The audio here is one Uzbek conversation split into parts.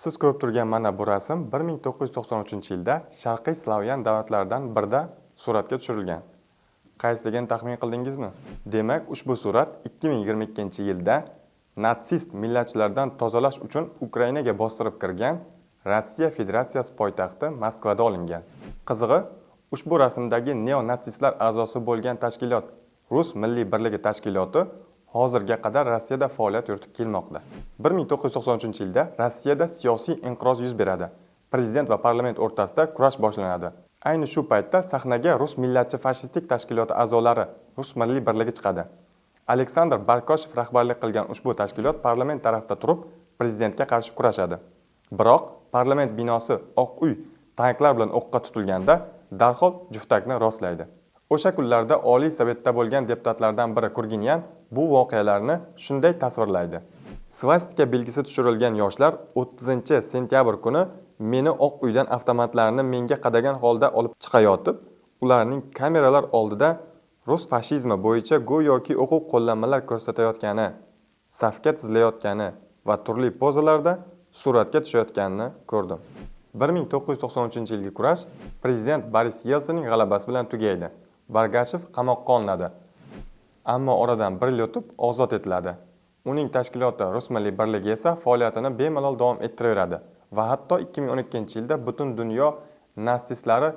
Siz ko'rib turgan mana bu rasm 1993-yilda Sharqiy Slavyan davlatlaridan birida suratga tushirilgan. Qaysiligini taxmin qildingizmi? Demak, ushbu surat 2022-yilda natsist millatchilardan tozalash uchun Ukrainaga bostirib kirgan Rossiya Federatsiyasi poytaxti Moskvada olingan. Qizig'i, ushbu rasmdagi neo-natsistlar a'zosi bo'lgan tashkilot Rus Milliy birligi tashkiloti hozirga qadar Rossiyada faoliyat yuritib kelmoqda. 1993-yilda Rossiyada siyosiy inqiroz yuz beradi. Prezident va parlament o'rtasida kurash boshlanadi. Ayni shu paytda sahnaga Rus millatchi fashistik tashkiloti a'zolari Rus Milliy birligi chiqadi. Aleksandr Barkoshev rahbarlik qilgan ushbu tashkilot parlament tarafda turib, prezidentga qarshi kurashadi. Biroq parlament binosi Oq uy tanklar bilan o'qqa tutilganda darhol juftakni rostlaydi. O'sha kunlarda Oliy Sovetda bo'lgan deputatlardan biri Kurginyan bu voqealarni shunday tasvirlaydi. Svastika belgisi tushirilgan yoshlar 30-sentyabr kuni meni Oq uydan avtomatlarni menga qadagan holda olib chiqayotib, ularning kameralar oldida Rus fashizmi bo'yicha go'yoki o'quv qo'llanmalar ko'rsatayotgani, safga tizilayotgani va turli pozalarda suratga tushayotganini ko'rdim. 1993-yilgi kurash prezident Boris Yelsinning g'alabasi bilan tugaydi. Bargashev qamoqqa olinadi. Ammo oradan bir yil o'tib ozod etiladi. Uning tashkiloti Rus Milliy birligi esa faoliyatini bemalol davom ettiraveradi va hatto 2012-yilda butun dunyo natsistlari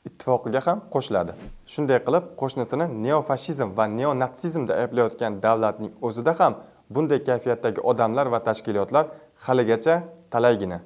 ittifoqiga ham qo'shiladi. Shunday qilib, qo'shnisini neofashizm va neonatsizmda ayblayotgan davlatning o'zida ham bunday kayfiyatdagi odamlar va tashkilotlar haligacha talaygina.